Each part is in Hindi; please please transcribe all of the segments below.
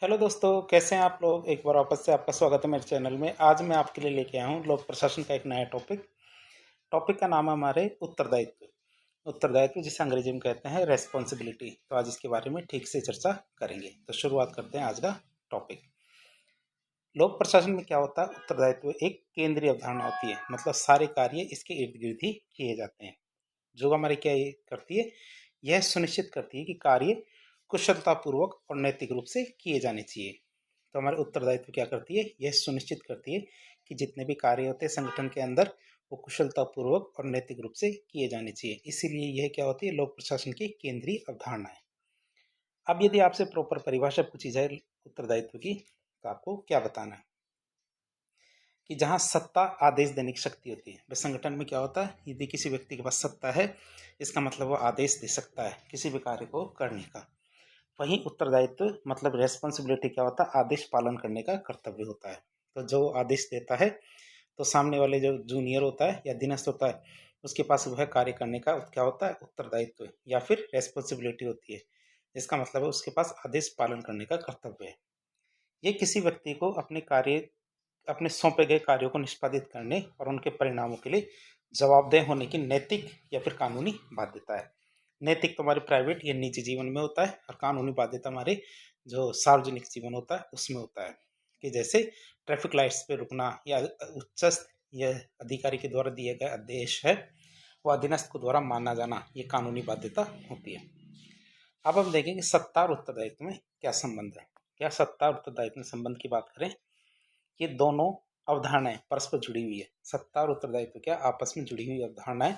हेलो दोस्तों, कैसे हैं आप लोग। एक बार वापस से आपका स्वागत है मेरे चैनल में। आज मैं आपके लिए लेके आया हूँ लोक प्रशासन का एक नया टॉपिक। टॉपिक का नाम है हमारे उत्तरदायित्व। उत्तरदायित्व जिसे अंग्रेजी में कहते हैं रेस्पॉन्सिबिलिटी। तो आज इसके बारे में ठीक से चर्चा करेंगे। तो शुरुआत करते हैं आज का टॉपिक। लोक प्रशासन में क्या होता है, उत्तरदायित्व एक केंद्रीय अवधारणा होती है। मतलब सारे कार्य इसके इर्द गिर्द ही किए जाते हैं। जो हमारी क्या ये करती है, यह सुनिश्चित करती है कि कार्य कुशलतापूर्वक और नैतिक रूप से किए जाने चाहिए। तो हमारे उत्तरदायित्व क्या करती है, यह सुनिश्चित करती है कि जितने भी कार्य होते हैं संगठन के अंदर वो कुशलतापूर्वक और नैतिक रूप से किए जाने चाहिए। इसीलिए यह क्या होती है, लोक प्रशासन की केंद्रीय अवधारणा है। अब यदि आपसे प्रॉपर परिभाषा पूछी जाए उत्तरदायित्व की, तो आपको क्या बताना है कि जहां सत्ता आदेश देने की शक्ति होती है। वह संगठन में क्या होता है, यदि किसी व्यक्ति के पास सत्ता है, इसका मतलब वो आदेश दे सकता है किसी भी कार्य को करने का। वहीं उत्तरदायित्व मतलब रेस्पॉन्सिबिलिटी क्या होता है, आदेश पालन करने का कर्तव्य होता है। तो जो आदेश देता है, तो सामने वाले जो जूनियर होता है या अधीनस्थ होता है, उसके पास वह कार्य करने का क्या होता है, उत्तरदायित्व या फिर रेस्पॉन्सिबिलिटी होती है। इसका मतलब है उसके पास आदेश पालन करने का कर्तव्य है। ये किसी व्यक्ति को अपने सौंपे गए कार्यों को निष्पादित करने और उनके परिणामों के लिए जवाबदेह होने की नैतिक या फिर कानूनी बाध्यता है। नैतिक तो हमारे प्राइवेट या निजी जीवन में होता है, और कानूनी बाध्यता हमारे जो सार्वजनिक जीवन होता है उसमें होता है। कि जैसे ट्रैफिक लाइट्स पे रुकना या उच्चस्थ या अधिकारी के द्वारा दिए गए आदेश है वो अधीनस्थ को द्वारा माना जाना, ये कानूनी बाध्यता होती है। अब हम देखेंगे सत्ता और उत्तरदायित्व में क्या संबंध है। क्या सत्ता और उत्तरदायित्व में संबंध की बात करें, ये दोनों अवधारणाएं परस्पर जुड़ी हुई है। सत्ता और उत्तरदायित्व क्या आपस में जुड़ी हुई अवधारणाएं।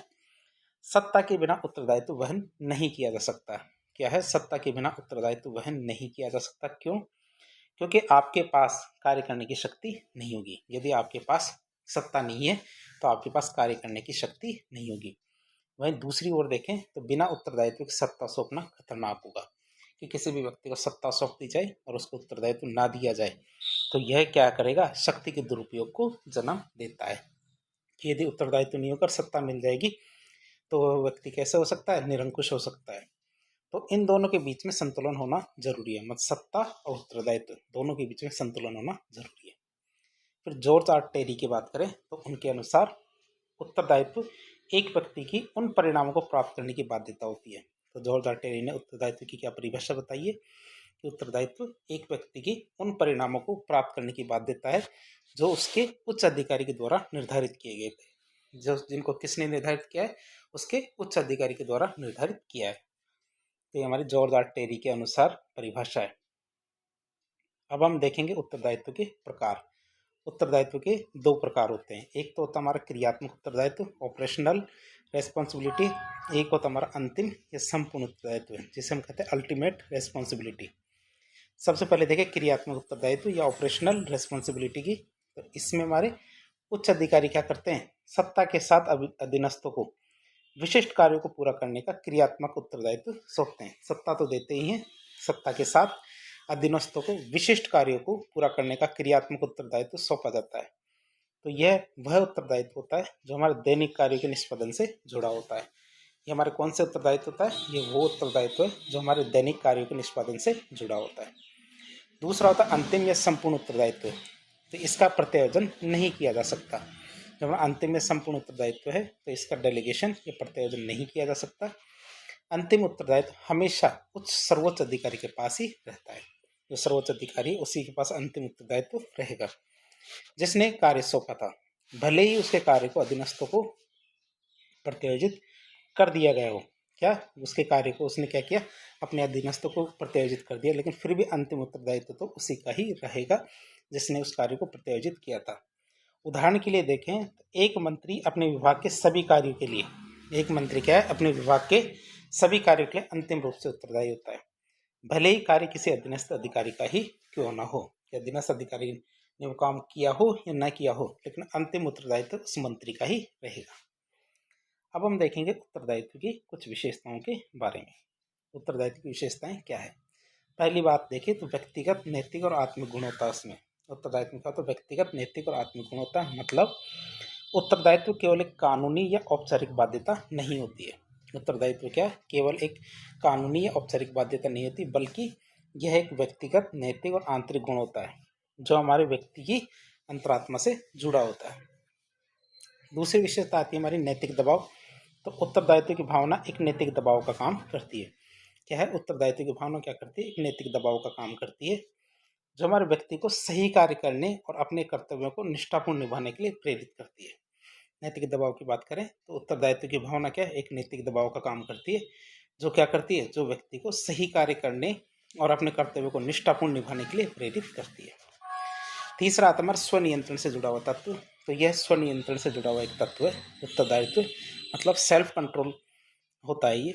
सत्ता के बिना उत्तरदायित्व वहन नहीं किया जा सकता। क्या है, सत्ता के बिना उत्तरदायित्व वहन नहीं किया जा सकता। क्यों? क्योंकि आपके पास कार्य करने की शक्ति नहीं होगी। यदि आपके पास सत्ता नहीं है तो आपके पास कार्य करने की शक्ति नहीं होगी। वहीं दूसरी ओर देखें तो बिना उत्तरदायित्व की सत्ता सौंपना खतरनाक होगा। कि किसी भी व्यक्ति को सत्ता सौंप दी जाए और उसको उत्तरदायित्व ना दिया जाए, तो यह क्या करेगा, शक्ति के दुरुपयोग को जन्म देता है। कि यदि उत्तरदायित्व नहीं होकर सत्ता मिल जाएगी तो वह व्यक्ति कैसे हो सकता है, निरंकुश हो सकता है। तो इन दोनों के बीच में संतुलन होना जरूरी है। मतलब सत्ता और उत्तरदायित्व दोनों के बीच में संतुलन होना जरूरी है। फिर जॉर्ज आर टेरी की बात करें तो उनके अनुसार उत्तरदायित्व एक व्यक्ति की उन परिणामों को प्राप्त करने की बाध्यता होती है। तो जॉर्ज आर टेरी ने उत्तरदायित्व की क्या परिभाषा बताई है कि उत्तरदायित्व एक व्यक्ति की उन परिणामों को प्राप्त करने की बाध्यता है जो उसके उच्च अधिकारी के द्वारा निर्धारित किए गए थे। जो जिनको किसने निर्धारित किया है, उसके उच्च अधिकारी के द्वारा निर्धारित किया है। तो ये हमारी जॉर्ज आर टेरी के अनुसार परिभाषा है। अब हम देखेंगे उत्तरदायित्व के प्रकार। उत्तरदायित्व के दो प्रकार होते हैं। एक तो होता है हमारा क्रियात्मक उत्तरदायित्व, ऑपरेशनल रेस्पॉन्सिबिलिटी। एक होता है हमारा अंतिम या संपूर्ण उत्तरदायित्व, जिसे हम कहते हैं अल्टीमेट रेस्पॉन्सिबिलिटी। सबसे पहले देखें क्रियात्मक उत्तरदायित्व या ऑपरेशनल रेस्पॉन्सिबिलिटी की। तो इसमें हमारे उच्च अधिकारी क्या करते हैं, सत्ता के साथ अधीनस्थों को विशिष्ट कार्यों को पूरा करने का क्रियात्मक उत्तरदायित्व सौंपते हैं। सत्ता तो देते ही हैं, सत्ता के साथ अधीनस्थों को विशिष्ट कार्यों को पूरा करने का क्रियात्मक उत्तरदायित्व सौंपा जाता है। तो यह वह उत्तरदायित्व होता है जो हमारे दैनिक कार्यों के निष्पादन से जुड़ा होता है। ये हमारे कौन से उत्तरदायित्व होता है, ये वो उत्तरदायित्व है जो हमारे दैनिक कार्यों के निष्पादन से जुड़ा होता है। दूसरा होता है अंतिम या संपूर्ण उत्तरदायित्व। तो इसका प्रत्यायोजन नहीं किया जा सकता। जब हमारा अंतिम या संपूर्ण उत्तरदायित्व है तो इसका डेलीगेशन या प्रत्यायोजन नहीं किया जा सकता। अंतिम उत्तरदायित्व हमेशा उच्च सर्वोच्च अधिकारी के पास ही रहता है। जो सर्वोच्च अधिकारी उसी के पास अंतिम उत्तरदायित्व रहेगा, जिसने कार्य सौंपा था। भले ही उसके कार्य को अधीनस्थों को प्रत्यायोजित कर दिया गया हो। क्या उसके कार्य को उसने क्या किया, अपने अधीनस्थों को प्रत्यायोजित कर दिया, लेकिन फिर भी अंतिम उत्तरदायित्व तो उसी का ही रहेगा जिसने उस कार्य को प्रत्यायोजित किया था। उदाहरण के लिए देखें तो एक मंत्री अपने विभाग के सभी कार्यों के लिए, एक मंत्री क्या है, अपने विभाग के सभी कार्यों के लिए अंतिम रूप से उत्तरदायी होता है, भले ही कार्य किसी अधीनस्थ अधिकारी का ही क्यों ना हो। कि अधीनस्थ अधिकारी ने वो काम किया हो या ना किया हो, लेकिन अंतिम उत्तरदायित्व उस मंत्री का ही रहेगा। अब हम देखेंगे उत्तरदायित्व की कुछ विशेषताओं के बारे में। उत्तरदायित्व की विशेषताएं क्या है। पहली बात देखें तो व्यक्तिगत नैतिक और आत्मिक गुण होता है उसमें। उत्तरदायित्व का तो व्यक्तिगत नैतिक और आत्मिक गुण होता है। मतलब उत्तरदायित्व केवल एक कानूनी या औपचारिक बाध्यता नहीं होती है। उत्तरदायित्व क्या केवल एक कानूनी या औपचारिक बाध्यता नहीं होती, बल्कि यह एक व्यक्तिगत नैतिक और आंतरिक गुण होता है जो हमारे व्यक्ति की अंतरात्मा से जुड़ा होता है। दूसरी विशेषता आती है हमारी नैतिक दबाव। तो उत्तरदायित्व की भावना एक नैतिक दबाव का काम करती है। क्या है उत्तरदायित्व की भावना? क्या करती है? एक नैतिक दबाव का काम करती है जो हमारे व्यक्ति को सही कार्य करने और अपने कर्तव्यों को निष्ठापूर्ण निभाने के लिए प्रेरित करती है। नैतिक दबाव की बात करें तो उत्तरदायित्व की भावना क्या है? एक नैतिक दबाव का काम करती है जो क्या करती है? जो व्यक्ति को सही कार्य करने और अपने कर्तव्यों को निष्ठापूर्ण निभाने के लिए प्रेरित करती है। तीसरा आता है स्वनियंत्रण से जुड़ा हुआ तत्व। तो यह स्वनियंत्रण से जुड़ा हुआ एक तत्व है उत्तरदायित्व, मतलब सेल्फ कंट्रोल होता है ये,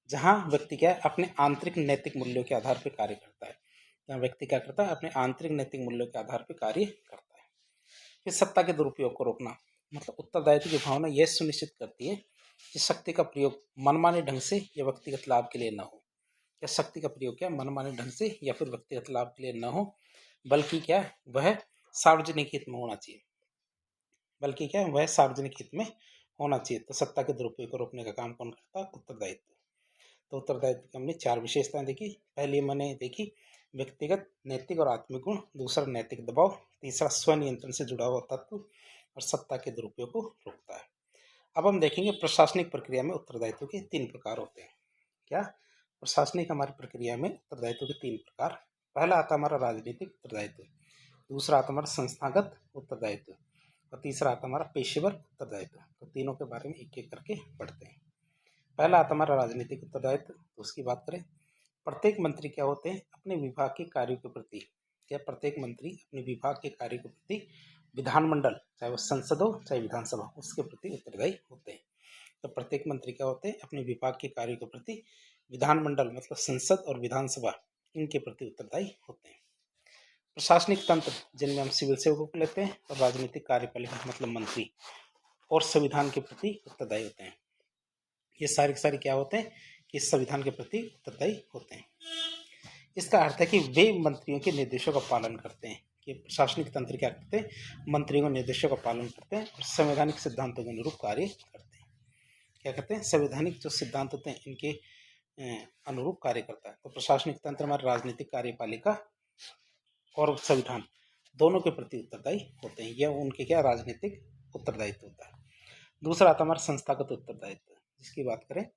जहाँ व्यक्ति क्या है अपने आंतरिक नैतिक मूल्यों के आधार पर कार्य करता है। जहाँ व्यक्ति क्या करता है? अपने आंतरिक नैतिक मूल्यों के आधार पर कार्य करता है। फिर सत्ता के दुरुपयोग को रोकना, मतलब उत्तरदायित्व की भावना यह सुनिश्चित करती है कि शक्ति का प्रयोग मनमाने ढंग से या व्यक्तिगत लाभ के लिए न हो। या शक्ति का प्रयोग क्या मनमाने ढंग से या फिर व्यक्तिगत लाभ के लिए न हो, बल्कि क्या वह सार्वजनिक हित में होना चाहिए। वह सार्वजनिक हित में होना चाहिए। तो सत्ता के दुरुपयोग को रोकने का काम कौन करता है? उत्तरदायित्व। तो उत्तरदायित्व की हमने 4 विशेषताएं देखी। पहली मैंने देखी व्यक्तिगत नैतिक और आत्मिक गुण, दूसरा नैतिक दबाव, तीसरा स्वनियंत्रण से जुड़ा हुआ तत्व और सत्ता के दुरुपयोग को रोकता है। अब हम देखेंगे प्रशासनिक प्रक्रिया में उत्तरदायित्व के 3 प्रकार होते हैं। क्या? प्रशासनिक हमारी प्रक्रिया में उत्तरदायित्व के 3 प्रकार। पहला आता हमारा राजनीतिक उत्तरदायित्व, दूसरा आता हमारा संस्थागत उत्तरदायित्व और तीसरा आता हमारा पेशेवर उत्तरदायित्व। तो तीनों के बारे में एक एक करके पढ़ते हैं। पहला आता हमारा राजनीतिक उत्तरदायित्व। तो उसकी बात करें, प्रत्येक मंत्री क्या होते हैं? अपने विभाग के कार्यों के प्रति, क्या प्रत्येक मंत्री अपने विभाग के कार्य के प्रति विधानमंडल, चाहे वो संसद हो चाहे विधानसभा, उसके प्रति उत्तरदायी होते हैं। तो प्रत्येक मंत्री क्या होते हैं? अपने विभाग के कार्य के प्रति विधानमंडल मतलब संसद और विधानसभा, इनके प्रति उत्तरदायी होते हैं। प्रशासनिक तंत्र जिनमें हम सिविल सेवकों को लेते हैं और राजनीतिक कार्यपालिका मतलब मंत्री और संविधान के प्रति उत्तरदायी होते हैं। ये सारे के सारे क्या होते हैं? कि संविधान के प्रति उत्तरदायी होते हैं। इसका अर्थ है कि वे मंत्रियों के निर्देशों का पालन करते हैं। कि प्रशासनिक तंत्र क्या करते हैं? मंत्रियों के निर्देशों का पालन करते हैं और संवैधानिक सिद्धांतों के अनुरूप कार्य करते हैं। क्या करते हैं? संवैधानिक जो सिद्धांत होते हैं इनके अनुरूप कार्य करता है। तो प्रशासनिक तंत्र हमारे राजनीतिक कार्यपालिका और संविधान दोनों के प्रति उत्तरदायी होते हैं। यह उनके क्या राजनीतिक उत्तरदायित्व होता है। दूसरा आता हमारा संस्थागत उत्तरदायित्व, जिसकी बात करें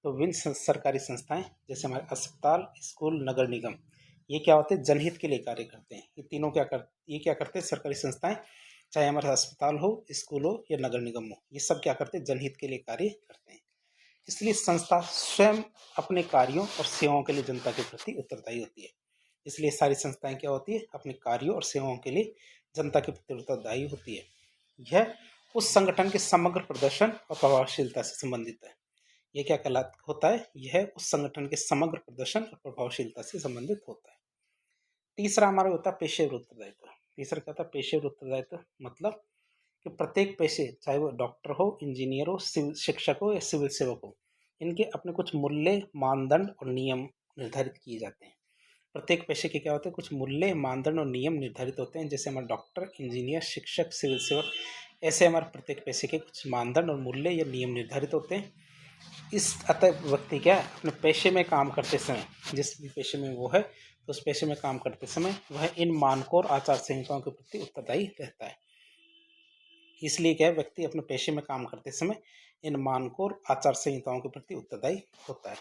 तो विभिन्न सरकारी संस्थाएं जैसे हमारे अस्पताल, स्कूल, नगर निगम, ये क्या होते हैं? जनहित के लिए कार्य करते हैं। ये तीनों क्या करते हैं? सरकारी संस्थाएं, चाहे हमारा अस्पताल हो, स्कूल हो या नगर निगम हो, ये सब क्या करते हैं? जनहित के लिए कार्य करते हैं। इसलिए संस्था स्वयं अपने कार्यों और सेवाओं के लिए जनता के प्रति उत्तरदायी होती है। इसलिए सारी संस्थाएं क्या होती है? अपने कार्यों और सेवाओं के लिए जनता के प्रति उत्तरदायी होती है। यह उस संगठन के समग्र प्रदर्शन और प्रभावशीलता से संबंधित है। यह क्या कहलाता होता है? यह उस संगठन के समग्र प्रदर्शन और प्रभावशीलता से संबंधित होता है। तीसरा हमारा होता है पेशेवर उत्तरदायित्व। तीसरा क्या होता है? पेशेवर उत्तरदायित्व मतलब कि प्रत्येक पेशे, चाहे वो डॉक्टर हो, इंजीनियर हो, सिविल शिक्षक हो या सिविल सेवक हो, इनके अपने कुछ मूल्य, मानदंड और नियम निर्धारित किए जाते हैं। प्रत्येक पेशे के क्या होते हैं? कुछ मूल्य, मानदंड और नियम निर्धारित होते हैं। जैसे हमारे डॉक्टर, इंजीनियर, शिक्षक, सिविल सेवक, ऐसे हमारे प्रत्येक पेशे के कुछ मानदंड और मूल्य या नियम निर्धारित होते हैं। इस अतः व्यक्ति क्या अपने पेशे में काम करते समय, जिस भी पेशे में वो है, तो उस पेशे में काम करते समय वह इन मानकों और आचार संहिताओं के प्रति उत्तरदायी रहता है। इसलिए क्या व्यक्ति अपने पेशे में काम करते समय इन मानकों और आचार संहिताओं के प्रति उत्तरदायी होता है।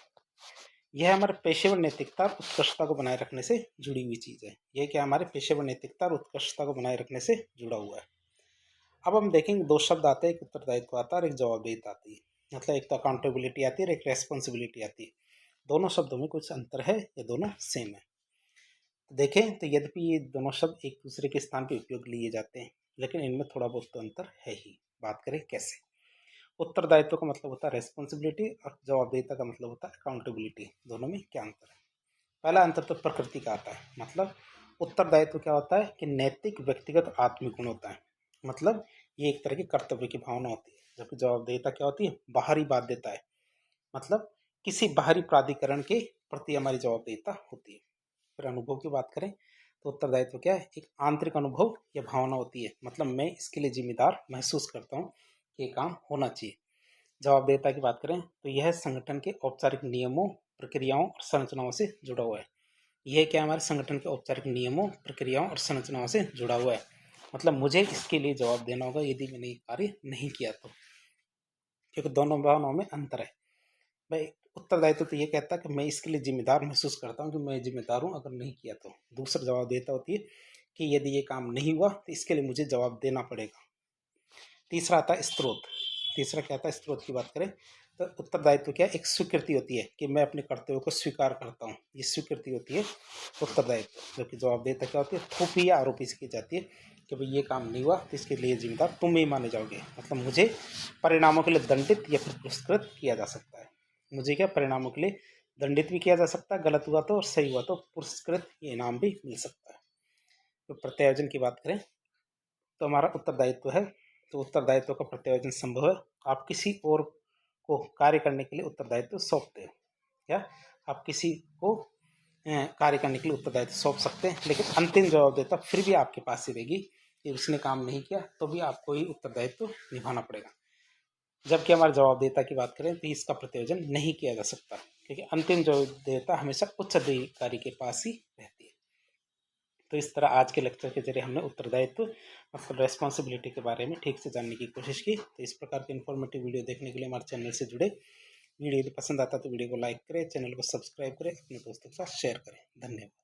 यह हमारे पेशेवर नैतिकता और उत्कृष्टता को बनाए रखने से जुड़ी हुई चीज है। यह क्या हमारे पेशेवर नैतिकता और उत्कृष्टता को बनाए रखने से जुड़ा हुआ है। अब हम देखेंगे 2 शब्द आते हैं, एक उत्तरदायित्व आता है और एक जवाबदेही आती है। मतलब एक तो अकाउंटेबिलिटी आती है और एक रेस्पॉन्सिबिलिटी आती है। दोनों शब्दों में कुछ अंतर है या दोनों सेम है? तो देखें तो यद्यपि ये दोनों शब्द एक दूसरे के स्थान पर उपयोग लिए जाते हैं, लेकिन इनमें थोड़ा बहुत तो अंतर है ही। बात करें कैसे? उत्तरदायित्व का मतलब होता है रेस्पॉन्सिबिलिटी और जवाबदेहिता का मतलब होता है अकाउंटेबिलिटी। दोनों में क्या अंतर है? पहला अंतर तो प्रकृति का आता है। मतलब उत्तरदायित्व क्या होता है कि नैतिक, व्यक्तिगत और आत्मिक गुण होता है। मतलब ये एक तरह की कर्तव्य की भावना होती है। जबकि जवाबदेहिता क्या होती है? बाहरी बाध्यता है। मतलब किसी बाहरी प्राधिकरण के प्रति हमारी जवाबदेहिता होती है। फिर अनुभव की बात करें तो उत्तरदायित्व क्या है? एक आंतरिक अनुभव या भावना होती है। मतलब मैं इसके लिए जिम्मेदार महसूस करता हूँ कि ये काम होना चाहिए। जवाबदेहिता की बात करें तो यह संगठन के औपचारिक नियमों, प्रक्रियाओं और संरचनाओं से जुड़ा हुआ है। यह क्या हमारे संगठन के औपचारिक नियमों, प्रक्रियाओं और संरचनाओं से जुड़ा हुआ है। मतलब मुझे इसके लिए जवाब देना होगा यदि मैंने ये कार्य नहीं किया तो, क्योंकि दोनों भावनाओं में अंतर है। भाई उत्तरदायित्व तो ये कहता है कि मैं इसके लिए जिम्मेदार महसूस करता हूँ कि मैं जिम्मेदार हूँ अगर नहीं किया तो। दूसरा जवाब देता होती है कि यदि ये काम नहीं हुआ तो इसके लिए मुझे जवाब देना पड़ेगा। तीसरा आता है स्रोत। तीसरा क्या आता है स्रोत की बात करें तो उत्तरदायित्व क्या एक स्वीकृति होती है कि मैं अपने कर्तव्यों को स्वीकार करता हूँ, ये स्वीकृति होती है उत्तरदायित्व। जबकि जवाब देता क्या होती है थोपी या आरोपी से की जाती है कि भाई ये काम नहीं हुआ तो इसके लिए जिम्मेदार तुम ही माने जाओगे। मतलब मुझे परिणामों के लिए दंडित या फिर पुरस्कृत किया जा सकता है। मुझे क्या परिणामों के लिए दंडित भी किया जा सकता है गलत हुआ तो, और सही हुआ तो पुरस्कृत इनाम भी मिल सकता है। तो प्रत्यायोजन की बात करें तो हमारा उत्तरदायित्व है, तो उत्तरदायित्व का प्रत्यायोजन संभव है। आप किसी और को कार्य करने के लिए उत्तरदायित्व सौंपते हैं, क्या आप किसी को कार्य करने के लिए उत्तरदायित्व सौंप सकते हैं, लेकिन अंतिम जवाबदेता फिर भी आपके पास ही रहेगी कि उसने काम नहीं किया तो भी आपको ही उत्तरदायित्व निभाना पड़ेगा। जबकि हमारे जवाबदेता की बात करें तो इसका प्रत्यायोजन नहीं किया जा सकता, क्योंकि अंतिम जवाबदेता हमेशा उच्च अधिकारी के पास ही रहती है। तो इस तरह आज के लेक्चर के जरिए हमने उत्तरदायित्व मतलब रेस्पॉन्सिबिलिटी के बारे में ठीक से जानने की कोशिश की। तो इस प्रकार के इन्फॉर्मेटिव वीडियो देखने के लिए हमारे चैनल से जुड़े। वीडियो यदि पसंद आता तो वीडियो को लाइक करें, चैनल को सब्सक्राइब करें, अपने दोस्तों के साथ शेयर करें। धन्यवाद।